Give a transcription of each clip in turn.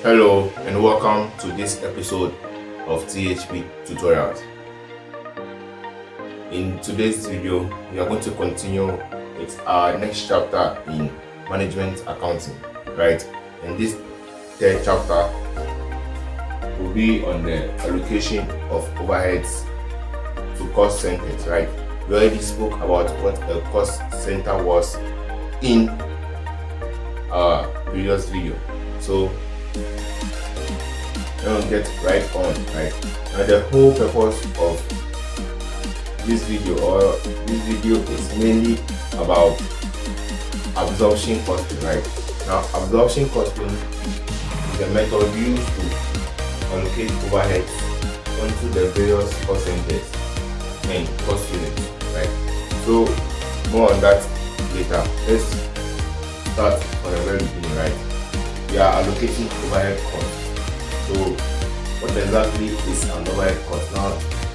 Hello and welcome to this episode of THP Tutorials. In today's video, we are going to continue with our next chapter in management accounting, right? And this third chapter will be on the allocation of overheads to cost centers, right? We already spoke about what a cost center was in our previous video, so don't get right on, right? Now the whole purpose of this video is mainly about absorption costing, right? Now absorption costing is a method used to allocate overheads onto the various cost centers and cost units, right? So more on that later. Let's start from the very beginning, right? We are allocating overhead costs. So what exactly is an overhead cost? Now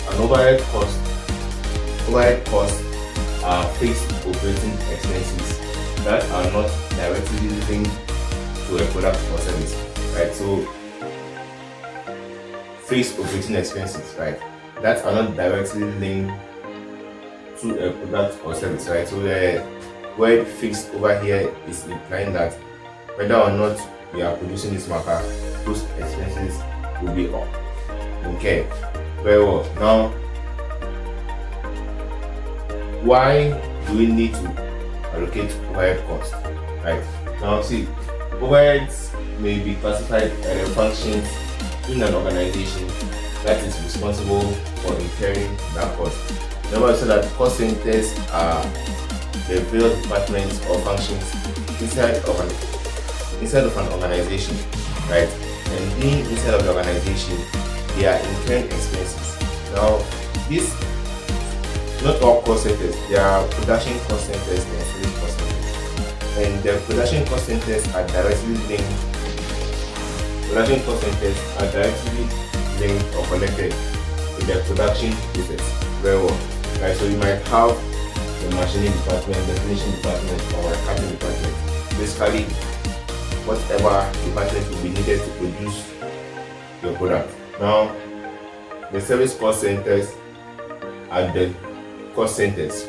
an overhead costs are fixed operating expenses that are not directly linked to a product or service, right? So fixed operating expenses, right, that are not directly linked to a product or service, right? So the word fixed over here is implying that whether or not we are producing this marker, those expenses will be up. Okay, very well. Now, why do we need to allocate overhead costs? Right now, see, overheads may be classified as the functions in an organization that is responsible for incurring that cost. Remember, so that cost centers are the various departments or functions inside of an organization, right? And being inside of the organization, they are incurring expenses. Now, this not all cost centers, there are production cost centers and service cost centers. And the production cost centers are directly linked. Production cost centers are directly linked or connected with the production process. Very well. Right, so you might have the machining department, the finishing department, or the cutting department. Basically, whatever department will be needed to produce your product. Now, the service cost centers are the cost centers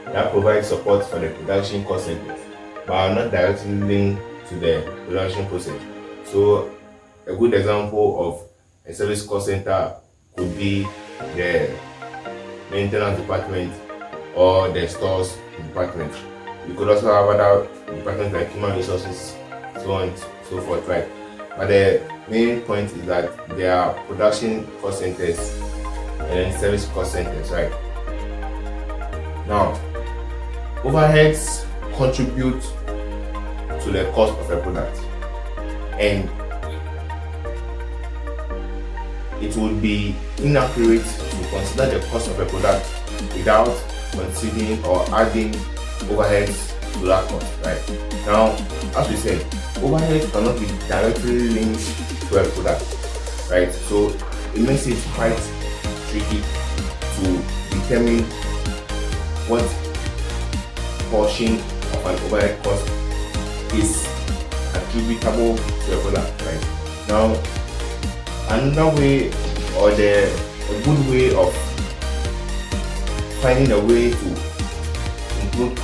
that provide support for the production cost centers, but are not directly linked to the production process. So, a good example of a service cost center could be the maintenance department or the stores department. You could also have other departments like human resources, so on and so forth, right? But the main point is that there are production cost centers and then service cost centers, right? Now, overheads contribute to the cost of a product, and it would be inaccurate to consider the cost of a product without considering or adding overheads to that cost, right? Now, as we said, overheads cannot be directly linked to a product, right? So it makes it quite tricky to determine what portion of an overhead cost is attributable to a product, right? Now, another way, or a good way of finding a way to include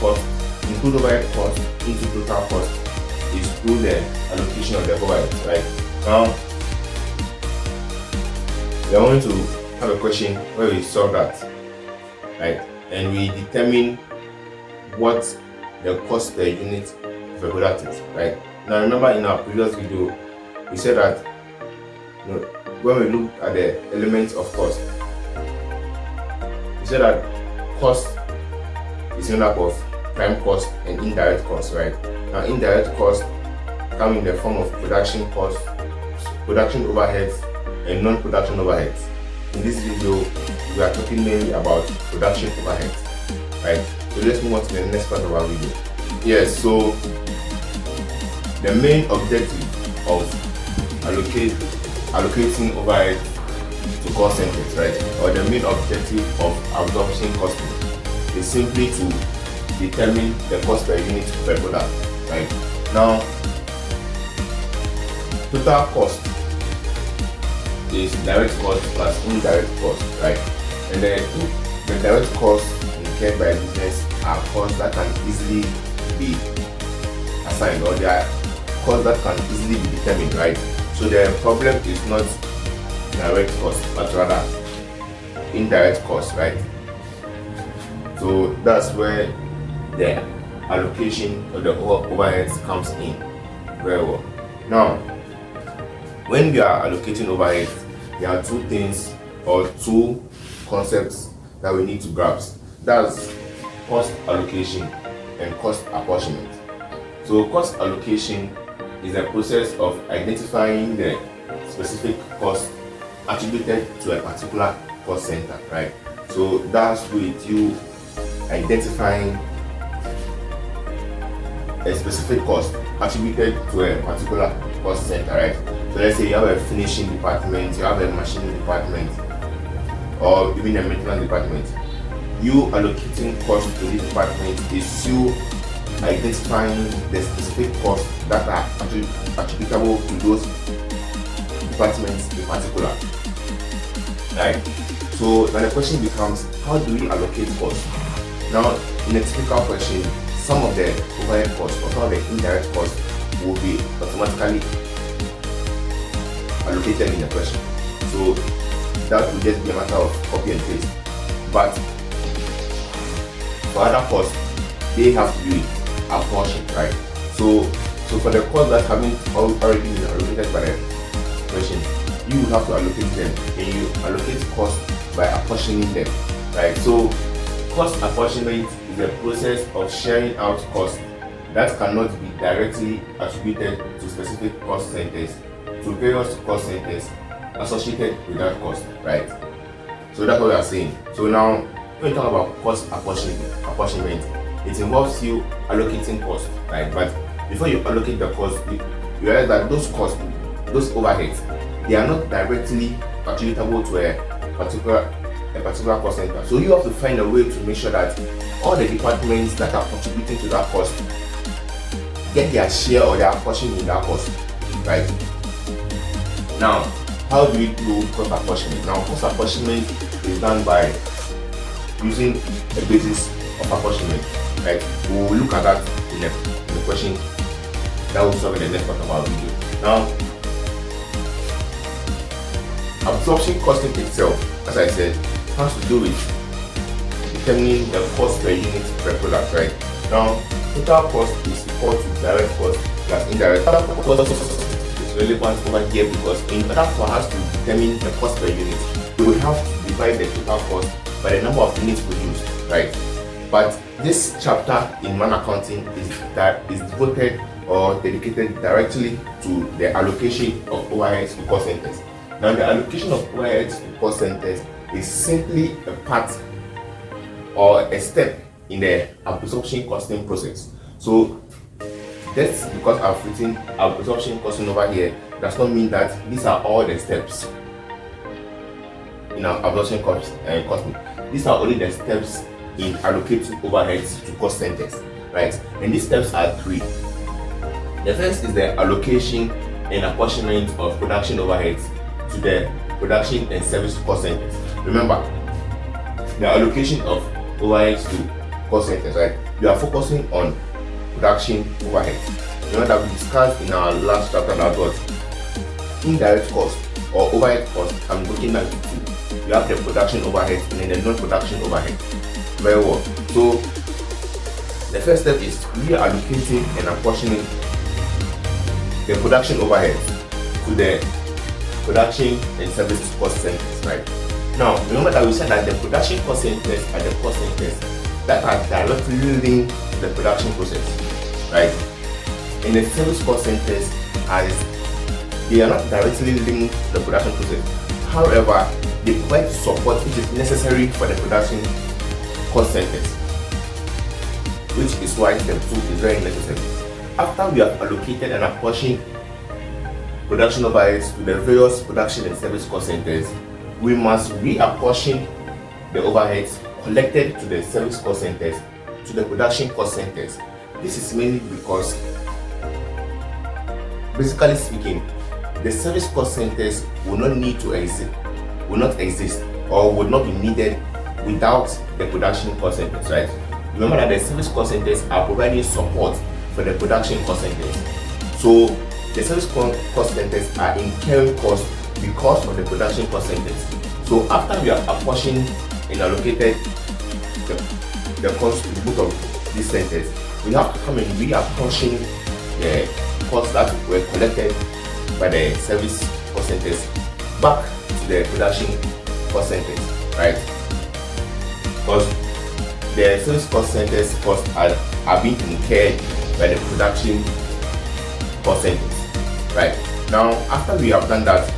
overhead cost into total cost is through the allocation of the overheads, right? Now, we are going to have a question where we solve that, right? And we determine what the cost per unit of a product is, right? Now, remember in our previous video, we said that when we looked at the elements of cost, we said that cost is made up of prime cost and indirect cost, right? Now, indirect cost come in the form of production costs, production overheads, and non-production overheads. In this video, we are talking mainly about production overheads, right? So let's move on to the next part of our video. Yes, so the main objective of allocating overhead to cost centers, right, or the main objective of absorption costing is simply to determine the cost per unit per product, right? Now, total cost is direct cost plus indirect cost, right? And then the direct costs incurred by business are costs that can easily be assigned, or they are costs that can easily be determined, right? So the problem is not direct cost, but rather indirect cost, right? So that's where the allocation of the overheads comes in very well. Now, when we are allocating overheads, there are two things or two concepts that we need to grasp. That's cost allocation and cost apportionment. So cost allocation is a process of identifying the specific cost attributed to a particular cost center, right? So that's with you identifying a specific cost attributed to a particular cost center, right? So let's say you have a finishing department, you have a machining department, or even a maintenance department. You allocating cost to this department is you identifying the specific costs that are attributable to those departments in particular, right? So then the question becomes, how do we allocate costs? Now, in a typical question, some of the overhead costs or some of the indirect costs will be automatically allocated in the question. So that will just be a matter of copy and paste. But for other costs, they have to be apportioned, right? So for the costs that haven't already been allocated by the question, you will have to allocate them, and you allocate costs by apportioning them, right? So cost apportionment is a process of sharing out costs that cannot be directly attributed to specific cost centers to various cost centers associated with that cost, right? So that's what we are saying. So now, when we talk about cost apportionment, it involves you allocating costs, right? But before you allocate the cost, you realize that those costs, those overheads, they are not directly attributable to a particular cost center. So you have to find a way to make sure that all the departments that are contributing to that cost get their share or their portion in that cost, right? Now, how do we do cost apportionment? Now, cost apportionment is done by using a basis of apportionment, right? We'll look at that in the question that will solve in the next part of our video. Now, absorption costing itself, as I said, has to do with determining the cost per unit per product, right? Now, total cost is equal to direct cost plus indirect cost. Is relevant over here because in order for us to determine the cost per unit, we will have to divide the total cost by the number of units produced, right? But this chapter in man accounting is devoted or dedicated directly to the allocation of overheads to cost centers. Now, the allocation of overheads to cost centers is simply a part or a step in the absorption costing process. So that's because I've written absorption costing over here does not mean that these are all the steps in our absorption costing. These are only the steps in allocating overheads to cost centers, right? And these steps are three. The first is the allocation and apportionment of production overheads to the production and service cost centers. Remember, the allocation of overheads to cost centers, right? We are focusing on production overheads. Remember that we discussed in our last chapter that was indirect cost or overhead cost can be broken down into two. You have the production overhead and then the non-production overhead. Very well. So the first step is reallocating and apportioning the production overheads to the production and service cost centers, right? Now, remember that we said that the production cost centers are the cost centers that are directly linked to the production process, right? And the service cost centers they are not directly linked to the production process. However, they provide support which is necessary for the production cost centers, which is why step 2 is very necessary. After we have allocated and apportioned production overheads to the various production and service cost centers, we must reapportion the overheads collected to the service cost centers to the production cost centers. This is mainly because, basically speaking, the service cost centers will not exist or would not be needed without the production cost centers, right? Remember that the service cost centers are providing support for the production cost centers. So the service cost centers are incurring costs because of the production cost centers. So after we have apportioned and allocated the cost to both of these centers, we have to come and reapportion the costs that were collected by the service cost centers back to the production cost centers, right? Because the service cost centers costs are being incurred by the production cost centers, right? Now, after we have done that,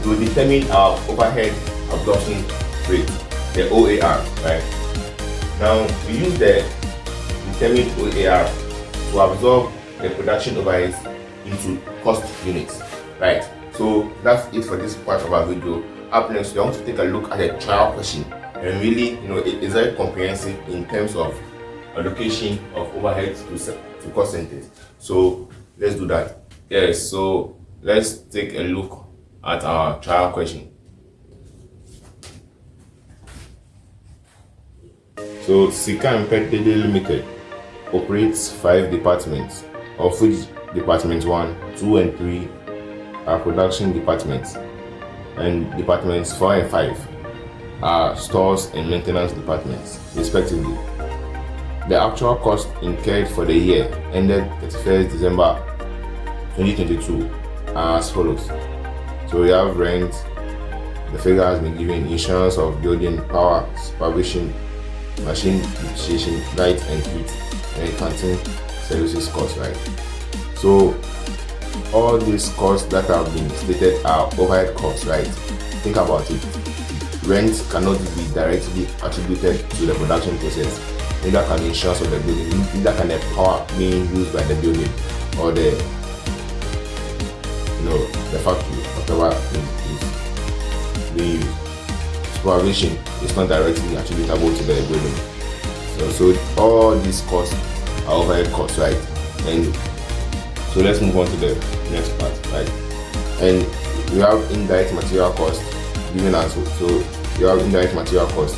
we will determine our overhead absorption rate, the OAR, right? Now, we use the determined OAR to absorb the production overheads into cost units, right? So that's it for this part of our video. Up next, we want to take a look at a trial question, and really, it's very comprehensive in terms of allocation of overheads to cost centers. So let's do that. Yes, so let's take a look at our trial question. So Sika and PTD Limited operates 5 departments, of which departments 1, 2, and 3 are production departments, and departments 4 and 5 are stores and maintenance departments, respectively. The actual cost incurred for the year ended 31st December 2022 are as follows. So we have rent, the figure has been given, insurance of building, power, supervision, machine depreciation, light and heat, and canteen services costs, right? So all these costs that have been stated are overhead costs, right? Think about it. Rent cannot be directly attributed to the production process. Neither can the insurance of the building, neither can the power being used by the building or the factory, whatever is being used. Supervision is not directly attributable to the building. So all these costs are overhead costs, right? And so let's move on to the next part, right? And we have indirect material costs given us. So you have indirect material costs: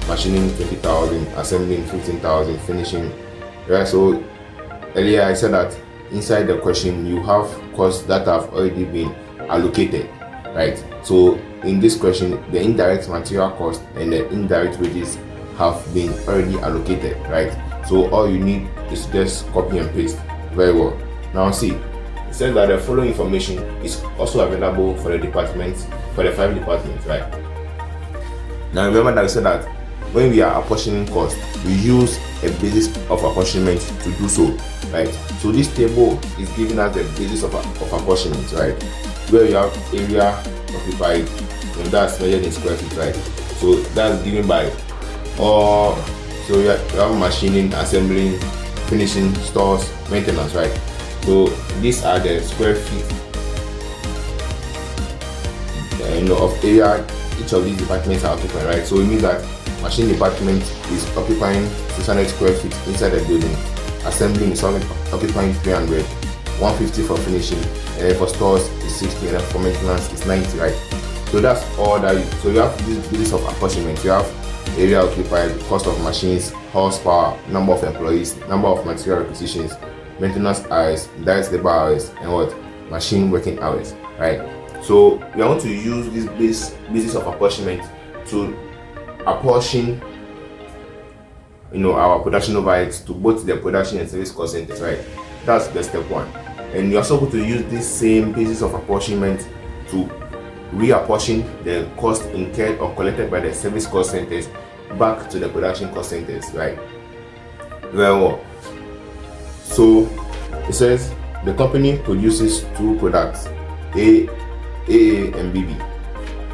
machining 20,000, assembling 15,000, finishing. Right. So earlier I said that inside the question you have costs that have already been allocated, right? So in this question, the indirect material cost and the indirect wages have been already allocated, right? So all you need is just copy and paste. Very well. Now see, it says that the following information is also available for the departments, for the 5 departments, right? Now remember that we said that when we are apportioning costs, we use a basis of apportionment to do so, right? So this table is giving us the basis of apportionment, right? Where you have area occupied, and that's measured in square feet, right? So that's given by all. So you have machining, assembling, finishing, stores, maintenance, right? So these are the square feet of area each of these departments are occupying, right? So it means that machine department is occupying 600 square feet inside the building, assembling is occupying 300, 150 for finishing, and then for stores is 60, and then for maintenance is 90, right? So that's all that. So you have this basis of apportionment. You have area occupied, cost of machines, horsepower, number of employees, number of material requisitions, maintenance hours, direct labor hours, and what? Machine working hours, right? So we are going to use this basis of apportionment to apportion our production overheads to both the production and service cost centers, right? That's the step 1. And you're also going to use this same basis of apportionment to reapportion the cost incurred or collected by the service cost centers back to the production cost centers, right? Well, so it says the company produces 2 products, AA and BB,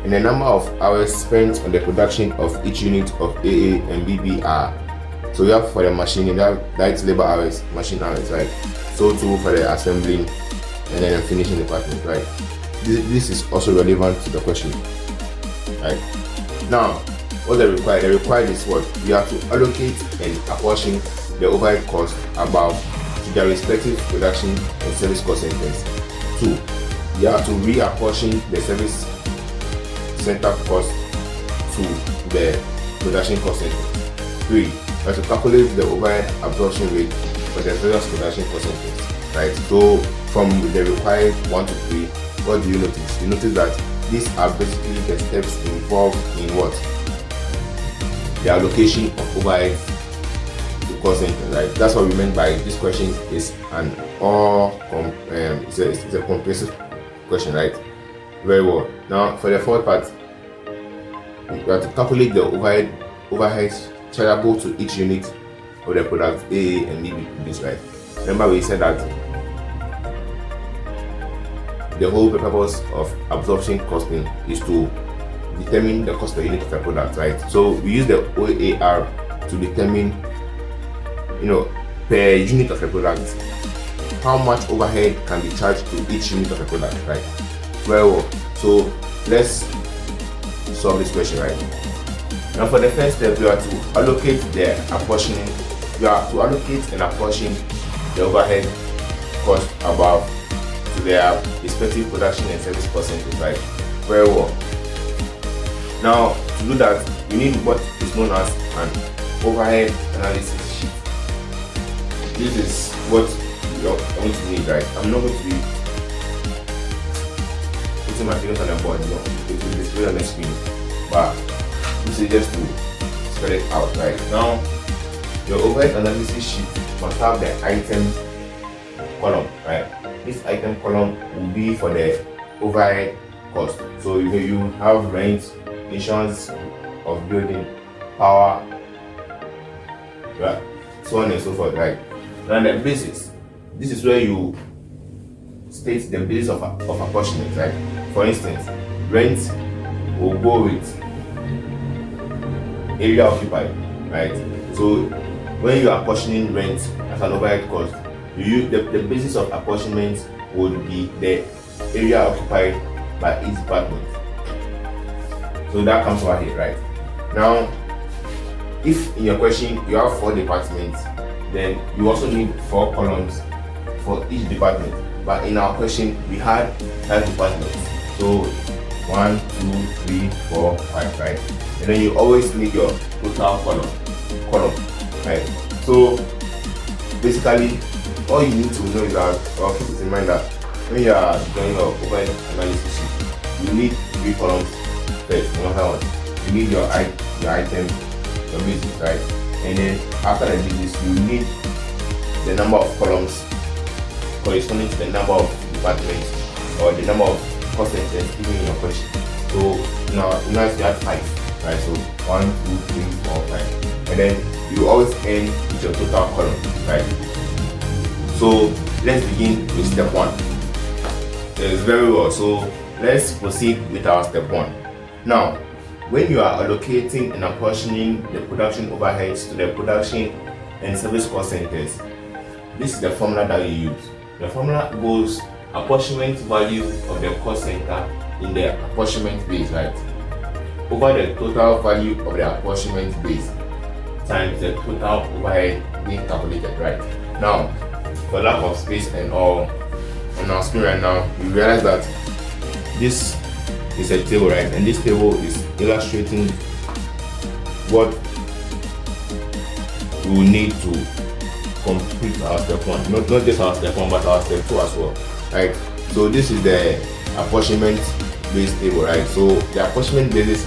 and the number of hours spent on the production of each unit of AA and BB are. So we have for the machining, you have direct labor hours, machine hours, right? So too for the assembling and then finishing department, right? This is also relevant to the question, right? Now, what they require? They require is what? You have to allocate and apportion the overhead cost above to their respective production and service cost centers. 2. you have to reapportion the service center cost to the production cost center. 3. You have to calculate the overhead absorption rate for the various production cost centers, right? So from the required 1 to 3, what do you notice? You notice that these are basically the steps involved in what? The allocation of overhead to cost center, right? That's what we meant by this question is an it's a comprehensive question, right? Very well. Now for the fourth part, you have to calculate the overheads chargeable to each unit of the product A and B produced, right? Remember we said that the whole purpose of absorption costing is to determine the cost per unit of a product, right? So we use the OAR to determine, per unit of a product, how much overhead can be charged to each unit of a product, right? Very well. So let's solve this question, right? Now for the first step, you have to allocate the apportioning. You have to allocate and apportion the overhead cost above to their respective production and service percentage, right? Very well. Now to do that, you need what is known as an overhead analysis sheet. This is what you're going to need, right? I'm not going to be putting my fingers on the board, it will display on the screen, but this is just to spread it out, right? Now your overhead analysis sheet must have the item column, right? This item column will be for the overhead cost. So you have rent, insurance of building, power, right? So on and so forth, right? Then the basis. This is where you state the basis of apportionment, right? For instance, rent will go with area occupied, right? So when you are apportioning rent as an overhead cost, the basis of apportionment would be the area occupied by each department. So that comes over here, right? Now, if in your question you have 4 departments, then you also need 4 columns for each department. But in our question, we had 5 departments. So 1, 2, 3, 4, 5, right? And then you always need your total column, right? So basically, all you need to know is that, or keep it in mind that when you are doing your overhead analysis sheet, you need 3 columns first, no matter what. You need your item, your business, right? And then after the business, you need the number of columns corresponding to the number of departments or the number of cost centers given in your question. So now you have 5, right? So 1, 2, 3, 4, 5, and then you always end with your total column, right? So let's begin with step 1. Yes, very well. So let's proceed with our step 1. Now, when you are allocating and apportioning the production overheads to the production and service cost centers, this is the formula that you use. The formula goes apportionment value of the cost center in the apportionment base, right, over the total value of the apportionment base times the total overhead being calculated, right? Now, for lack of space and all on our screen right now, you realize that this is a table, right? And this table is illustrating what we will need to complete our step 1. Not just our step 1, but our step 2 as well, right? So this is the apportionment base table, right? So the apportionment basis,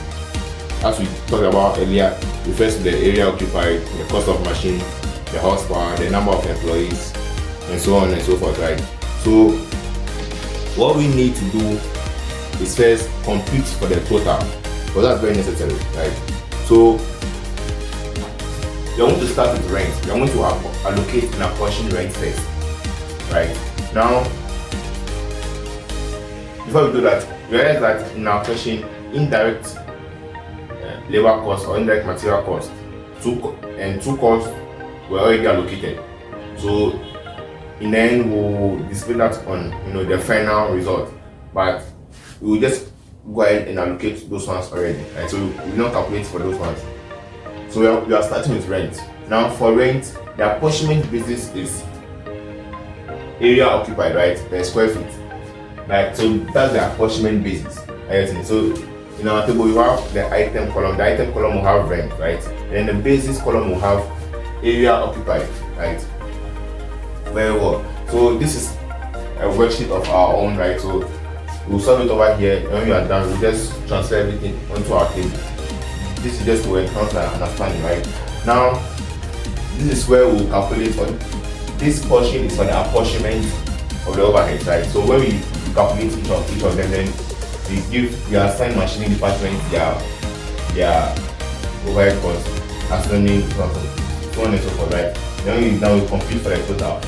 as we talked about earlier, refers to the area occupied, the cost of machine, the horsepower, the number of employees, and so on and so forth, right? So what we need to do is first compute for the total, because that's very necessary, right? So you're going to start with rent. You're going to allocate and apportion rent first, right? Now, before we do that, realize that in our question, indirect labor cost or indirect material cost, two costs were already allocated. So in the end, we'll display that on the final result, but we will just go ahead and allocate those ones already, right? So we will not calculate for those ones. So we are starting with rent. Now for rent, the apportionment basis is area occupied, right, per square feet. Right, so that's the apportionment basis. So in our table we have the item column. The item column will have rent, right? And then the basis column will have area occupied, right? Very well. So this is a worksheet of our own, right? So we'll solve it over here, and when we are done, we'll just transfer everything onto our table. This is just to enhance our understanding, right? Now, this is where we'll calculate on this portion is for the apportionment of the overhead, right? So when we calculate each of them, then we assign machining department their overhead costs, assuming so on and so forth, right? Then we compute for the total,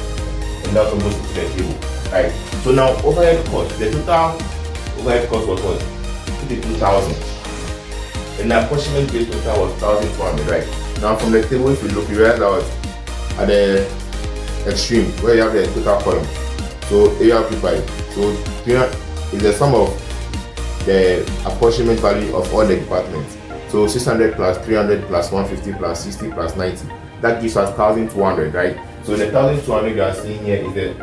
and that's what goes to the table, right? So now overhead cost, the total overhead cost was what? 52,000. And the apportionment base total was 1,200, right? Now from the table, if you look, you realize that at the extreme where you have the total column, so area occupied, so is the sum of the apportionment value of all the departments. So 600 plus 300 plus 150 plus 60 plus 90, that gives us 1,200, right? So the 1,200 you are seeing here is the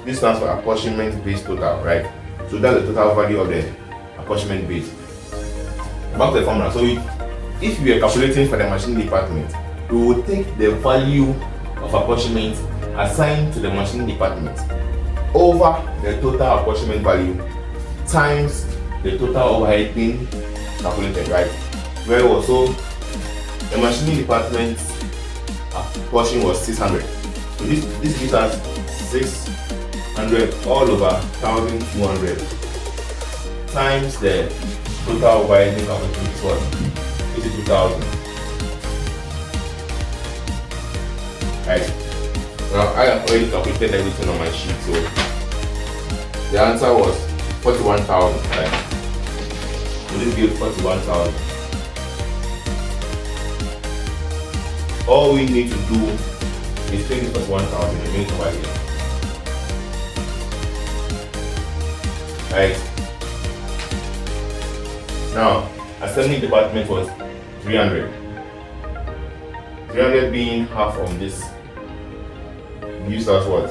this stands for apportionment base total, right? So that's the total value of the apportionment base. Back to the formula. So if we are calculating for the machine department, we will take the value of apportionment assigned to the machine department over the total apportionment value times the total overhead being calculated, right? Very well. So the machining department's portion was 600. So this gives us 600 all over 1,200 times the total overhead being calculated, which is what? 82,000. Right. Now I have already calculated everything on my sheet, so the answer was 41,000, right? So this gives 41,000. All we need to do is take this 41,000 and make it over here. Right? Now, assembly department was 300. 300 being half of this gives us what?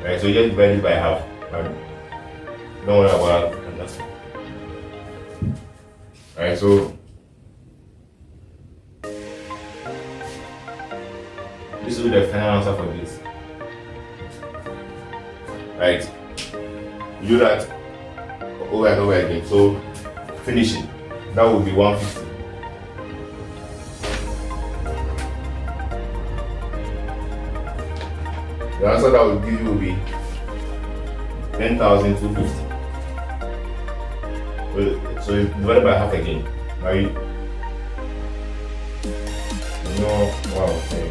Right, so you just divide it by half. Right? Don't worry about that. That's it. Alright, so this will be the final answer for this. Right? You do that over and over again. So finishing. That will be 150. The answer that will give you will be 10,250. So you divide by half again. Now you know, wow, okay.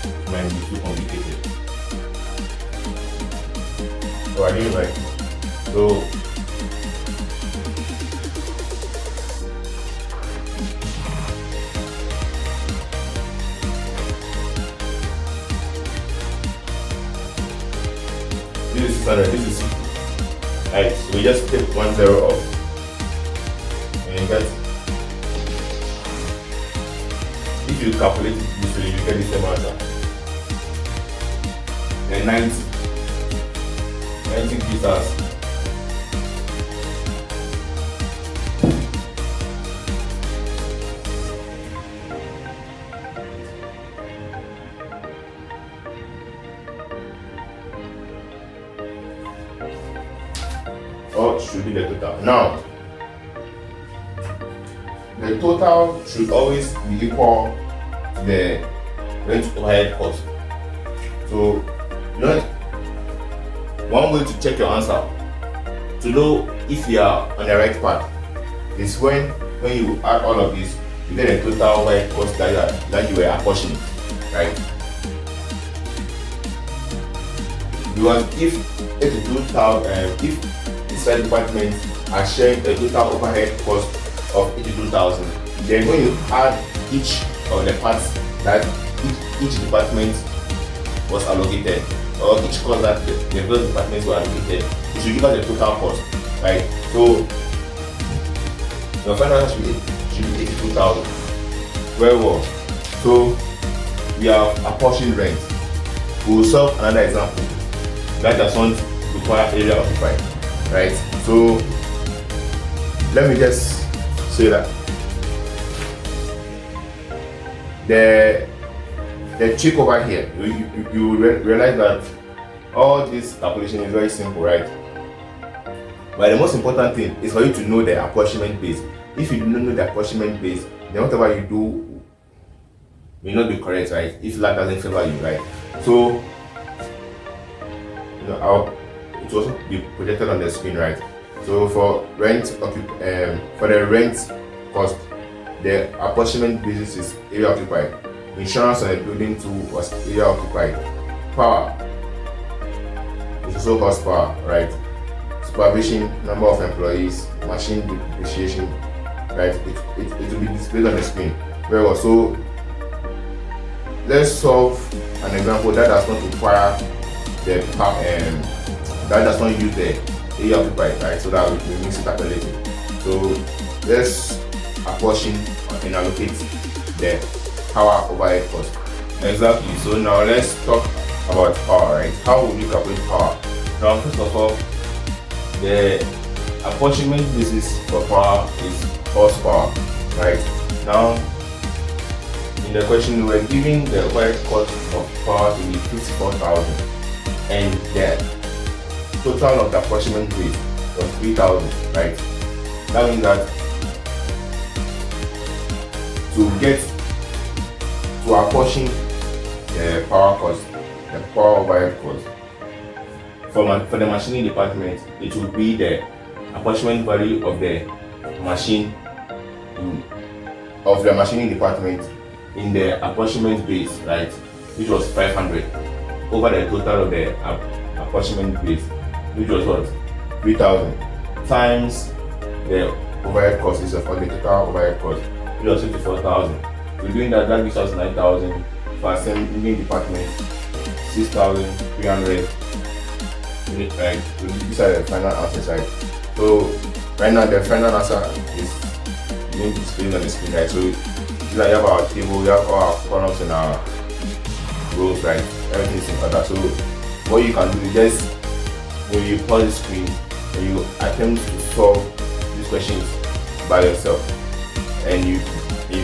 It might be too complicated. So I didn't like. So this is 600, this is 60. Right, so we just take 1 0 off. And you get, if you calculate it this way, you get the same answer. Then 90. 90 gives us or should be the total. Now, the total should always be equal to the rent overhead cost. So, one way to check your answer to know if you are on the right path is when you add all of this, you get the total overhead cost that you were apportioning, right? Because if 82,000, if this department are sharing a total overhead cost of 82,000, then when you add each of the parts that each department was allocated, or each cost that the various departments were allocated, it should give us the total cost, right? So your final answer should be 82,000. Very well. So we have apportioned rent. We will solve another example that doesn't require area occupied, right? So let me just say that the trick over here, you realize that all this calculation is very simple, right? But the most important thing is for you to know the apportionment base. If you do not know the apportionment base, then whatever you do may not be correct, right? If that doesn't favor you, right? So it will also be projected on the screen, right? So for for the rent cost, the apportionment basis is area occupied. Insurance on the building too was area occupied. Power is also cost power, right? Supervision, number of employees, machine depreciation, right? It will be displayed on the screen. Very well. So let's solve an example that does not require the power, that does not use the area occupied, right? So that we mix it up a little. So let's apportion and allocate the power overhead cost. Exactly. So now let's talk about power, right? How will we calculate power? Now, first of all, the apportionment basis for power is horsepower, right? Now, in the question, we were given the overhead cost of power to be 54,000, and the total of the apportionment base was 3,000, right? That means that to get to apportion the power cost, the power overhead cost for the machining department, it will be the apportionment value of the machining department in the apportionment base, right, which was 500, over the total of the apportionment base, which was what, 3,000, times the overhead cost is of the total overhead cost, which was 54,000. We're doing that gives us 9,000. For assembly department, 6,300. Right? So these are the final answers, right? So right now the final answer is being displayed on the screen, right? So you have our table, we have all our columns and our rows, right? Everything is in order. So what you can do is just, when you pause the screen and you attempt to solve these questions by yourself, and you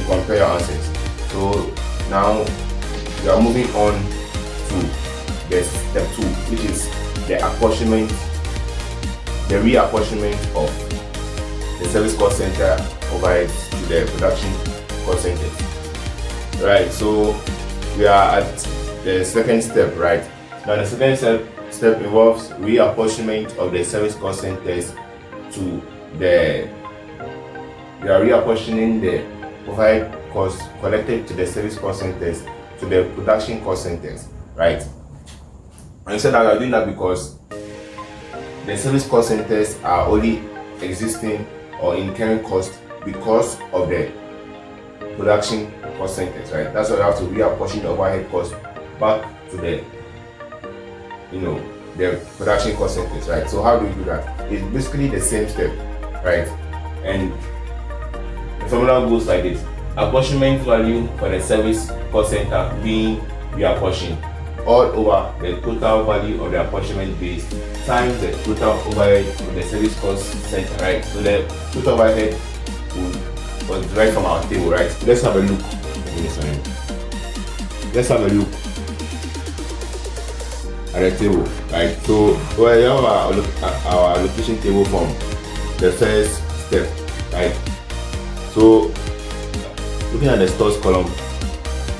compare your answers. So now we are moving on to the step 2, which is the apportionment, the reapportionment of the service cost center overheads to the production cost centers. Right, so we are at the second step, right? Now the second step involves reapportionment of the service cost centers to we are reapportioning the overhead costs collected to the service cost centers to the production cost centers, right? And we said that we are doing that because the service cost centers are only existing or incurring cost because of the production cost centers, right? That's why we have to reapportion the overhead cost back to the production cost centers, right? So how do we do that? It's basically the same step, right? And the formula goes like this: apportionment value for the service cost center being reapportioned all over the total value of the apportionment base times the total overhead of the service cost center, right? So the total overhead was derived from our table, right? Let's have a look. Let's have a look at the table, right? So we have our allocation table from the first step, right? So looking at the stores column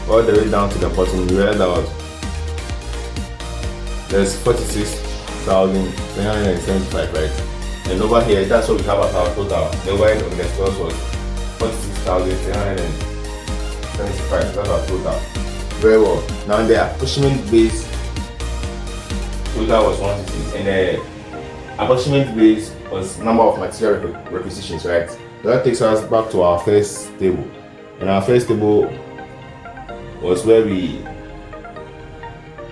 all the way down to the bottom, we realize that there's 46,375, right? And over here, that's what we have as our total. The overhead of the stores was 46,375. That's our total. Very well. Now the apportionment base total was 160, and the apportionment base was number of material requisitions, right? So that takes us back to our first table. And our first table was where we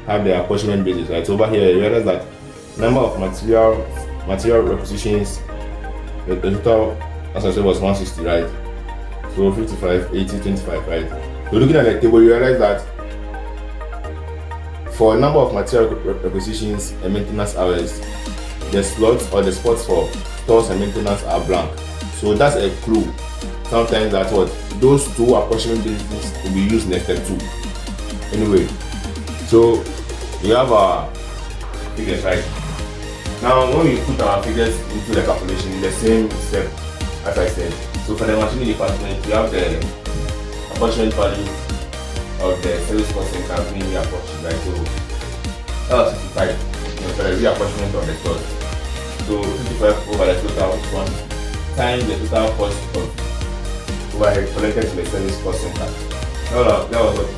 have the apportionment basis, right? So over here, you realize that number of material requisitions, the total, as I said, was 160, right? So 55, 80, 25, right? So looking at the table, you realize that for a number of material requisitions and maintenance hours, the slots or the spots for stores and maintenance are blank. So that's a clue. Sometimes that's what those two apportionment bases will be used in step 2. Anyway, so we have our figures, right? Now when we put our figures into the calculation in the same step as I said, so for the machining department we have the apportionment value of the service cost center being reapportioned, right? So that was 55 for the reapportionment of the stores. So 55 over the total one times the total cost of overhead collected to the service cost center. That was what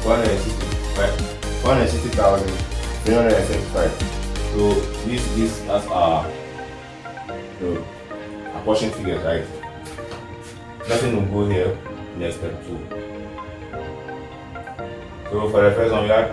460,375. So this gives us our apportion figures, right? Nothing will go here in step 2. So for the first one we had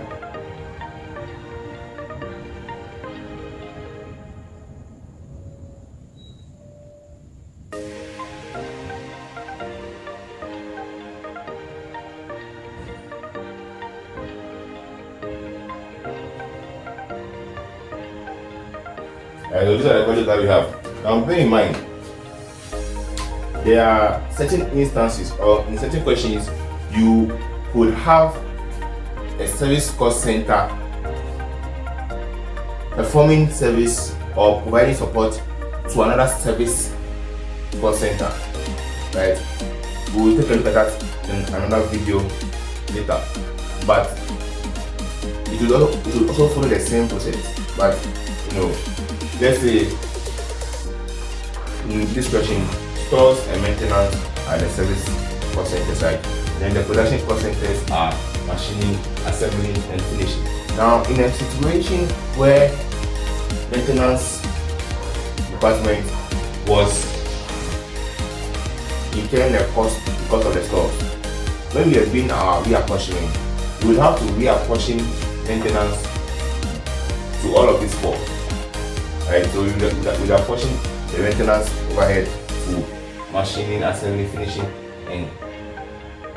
so these are the values that we have. Now bear in mind, there are certain instances or in certain questions you could have a service cost center performing service or providing support to another service cost center, right? We will take a look at that in another video later, but it will also follow the same process. But let's say in this question, stores and maintenance are the service cost centers, right? Then the production cost centers are machining, assembling, and finishing. Now, in a situation where maintenance department was incurring the cost because of the stores, when we are doing our reapportionment, we will have to reapportion maintenance to all of these 4. Right, so we will apportion the maintenance overhead to machining, assembly, finishing, and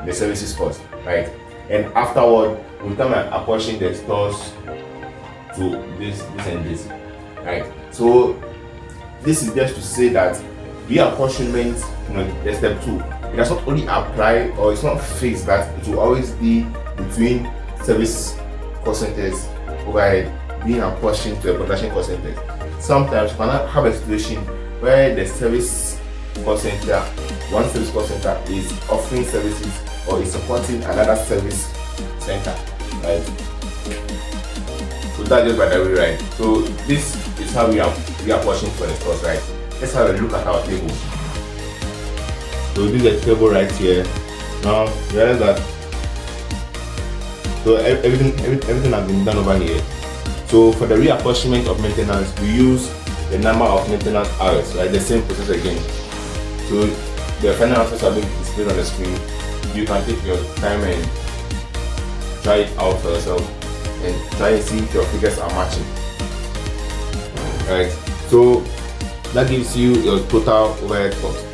the services cost, right? And afterward, we'll come and apportion the stores to this and this, right? So this is just to say that reapportionment, the step 2, it does not only apply, or it's not fixed that it will always be between service cost centers overhead being apportioned to the production cost centers. Sometimes you can have a situation where the service cost center, one service cost center is offering services or is supporting another service center, right? So that's just by the way, right? So this is how we are apportioning for the stores, right? Let's have a look at our table. So this is a table right here. Now realize that so everything has been done over here. So for the reapportionment of maintenance, we use the number of maintenance hours, right? The same process again. So the final answers are being displayed on the screen. You can take your time and try it out for yourself and try and see if your figures are matching. Right? So that gives you your total overhead cost,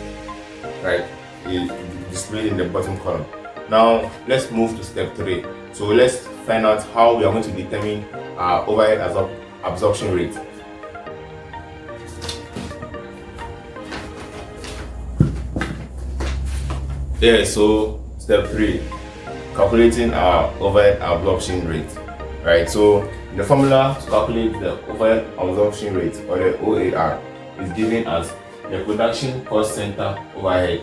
right? It's displayed in the bottom column. Now let's move to step 3. So let's find out how we are going to determine our overhead absorption rate. Yeah, so step 3, calculating our overhead absorption rate. Right, so the formula to calculate the overhead absorption rate, or the OAR, is given as the production cost center overhead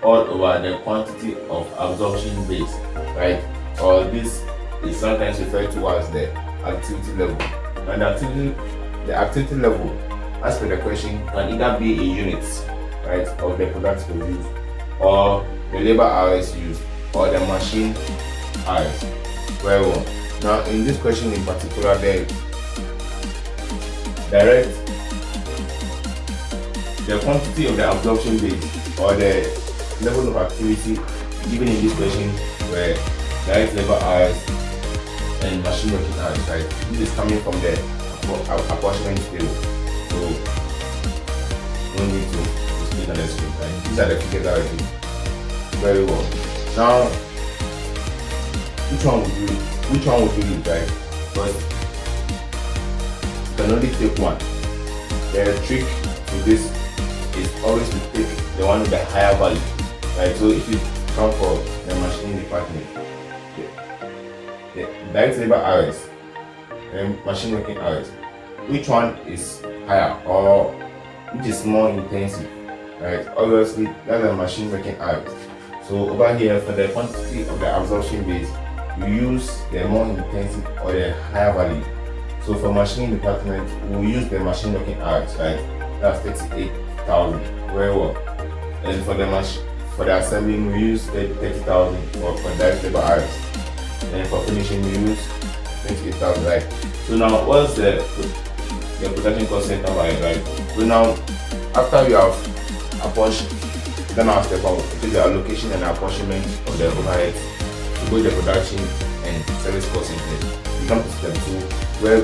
all over the quantity of absorption base, right? Or this is sometimes referred to as the activity level. And the activity level, as per the question, can either be a unit, right, of the products produced, or the labor hours used, or the machine hours. Very well. Now, in this question in particular, the quantity of the absorption base, or the level of activity given in this question were direct labor hours and machine working hours, right? This is coming from the apportionment table, so no need to display on the screen, right? These are the figures already. Very well. Now, which one would you use, right? Because can only take one. The trick to this is always to take the one with the higher value, right? So if you come for the machining department, the direct labor hours and machine working hours, which one is higher or which is more intensive, right? Obviously that's the machine working hours. So over here, for the quantity of the absorption base, you use the more intensive or the higher value. So for machining department, we'll use the machine working hours, right? That's 38,000. Very well. And for the assembling, we use 30,000 for direct labor hours. And for finishing, we use 28,000, right? So now, what's the production cost center by, right? So now, after you have apportioned, then our step out, it is the allocation and apportionment of the overheads to both the production and service cost center. We come to step 2, where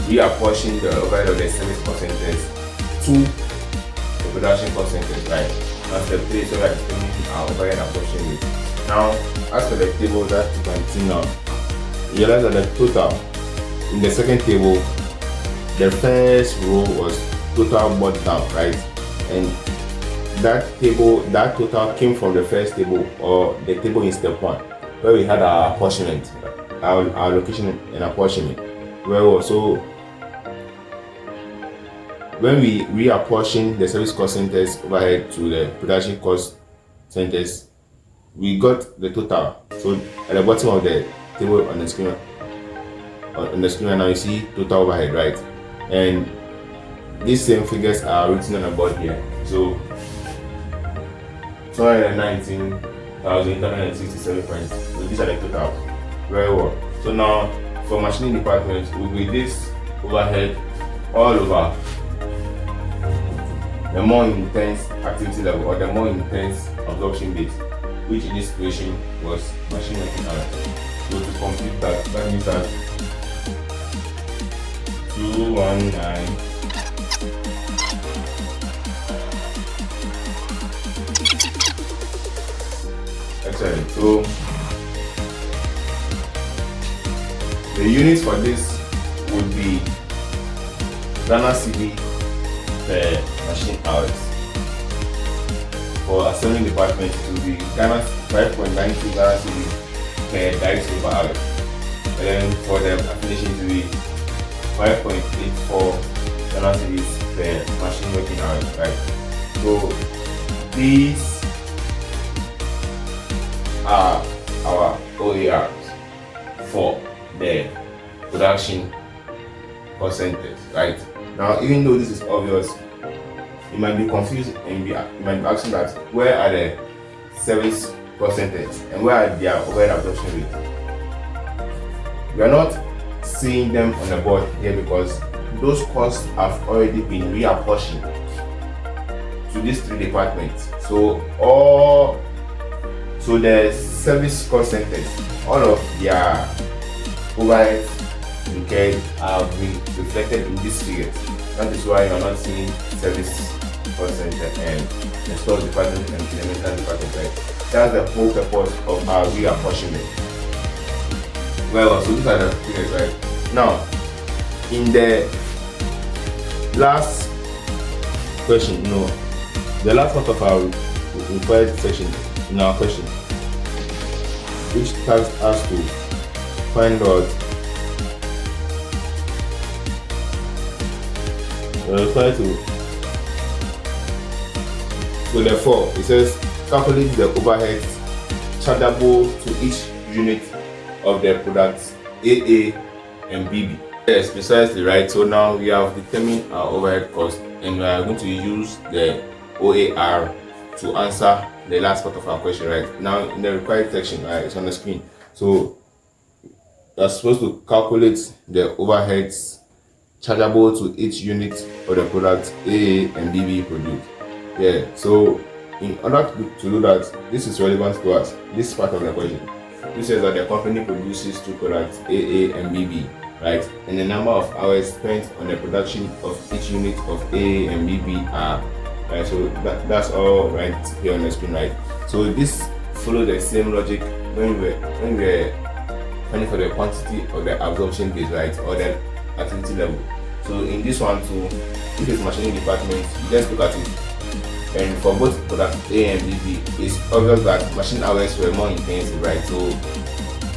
we apportion the overhead of the service cost centers to the production cost centers, right? Now step 3 is where we are determining our overhead apportion rate. Now, as for the table that you can see now, you realize that the total in the second table, the first row was total brought down, right? And that total came from the first table, or the table in step 1, where we had our apportionment, our allocation and apportionment. Well, so when we reapportion the service cost centers overhead to the production cost centers, we got the total. So at the bottom of the table on the screen right now, you see total overhead, right? And these same figures are written on the board here. So 219,867 points. So these are the totals. Very well. So now for machining department, will be this overhead all over the more intense activity level or the more intense absorption base, which in this situation was machine working hours. So to complete that means that 219. Excellent. So the units for this would be Ghana cedi per machine hours. For assembling department, it will be 5.92 Ghana cedi per direct labor hours. And then for the finishing, it will be 5.84 Ghana cedi per machine working hours, right? So these are our OERs for the production cost centers, right? Now, even though this is obvious, you might be confused and you might be asking that where are the service cost centers and where are their overhead absorption rates? We are not seeing them on the board here because those costs have already been reapportioned to these 3 departments. So the service cost centers, all of their overheads incurred have been reflected in these figures. That is why you are not seeing service cost center and the store department and the maintenance department, right? That's the whole purpose of our reapportionment. Well, so these are the figures, right? Now, in the last question, the last part of our required section in our question, which tasks us to find out so therefore it says calculate the overheads chargeable to each unit of the products AA and BB. Yes, precisely, right? So now we have determined our overhead cost and we are going to use the OAR to answer the last part of our question, right? Now in the required section, right, it's on the screen. So you're supposed to calculate the overheads chargeable to each unit of the products AA and BB produced. Yeah, so in order to do that, this is relevant to us, this part of the question. This says that the company produces 2 products AA and BB, right? And the number of hours spent on the production of each unit of AA and BB are, right? So that's all right here on the screen, right? So this follows the same logic when we're depending for the quantity or the absorption base, right, or the activity level. So in this one too, if it's machining department, you just look at it. And for both product A and B, it's obvious that machine hours were more intensive, right? So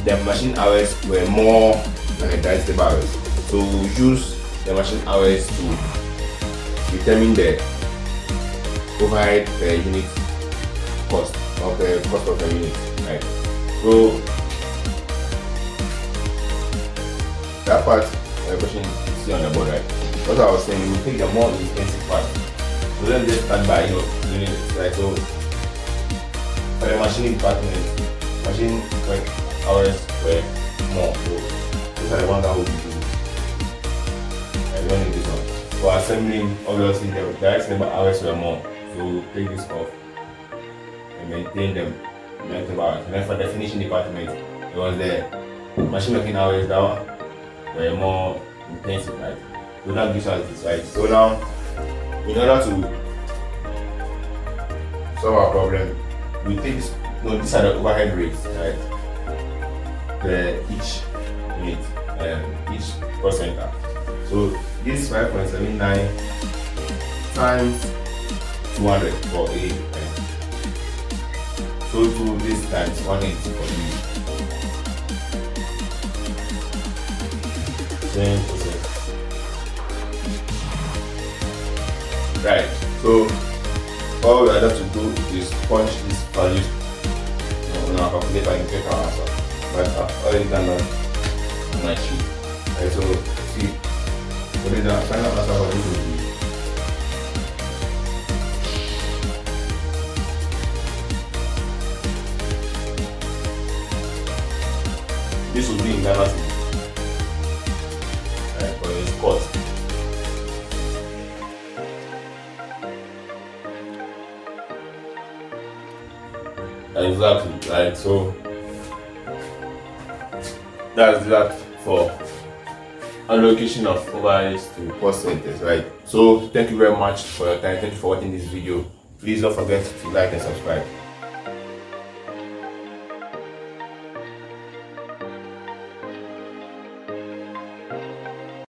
the machine hours were more than the direct labor hours. So we use the machine hours to determine the overhead per unit cost, or the cost of the unit, right? So that part the question you see on the board, right? What I was saying, we take the more intensive part. So let's just start by doing it, right? So for the machining department, machine work hours were more. So these are the ones that will be doing. And running this one. For assembling, obviously the direct labor hours were more. So we'll take this off and maintain them direct labor hours. And then for the finishing department, it was the machine working hours that were more intensive, right? So that gives us this, right? So now, in order to solve our problem, we take this, these are the overhead rates, right? Each unit, each cost center. So this 5.79 times 200 for A, right? So to this times 180 for B. 10%. Right, so all we have to do is punch these values on our calculator and get our answer. But I've already done that on my sheet. Right, so see, what is the final answer for this will be this will be in Ghana cedi, right, for this cost. Exactly, right? So that's that for allocation of overheads to cost centers, right? So thank you very much for your time. Thank you for watching this video. Please don't forget to like and subscribe.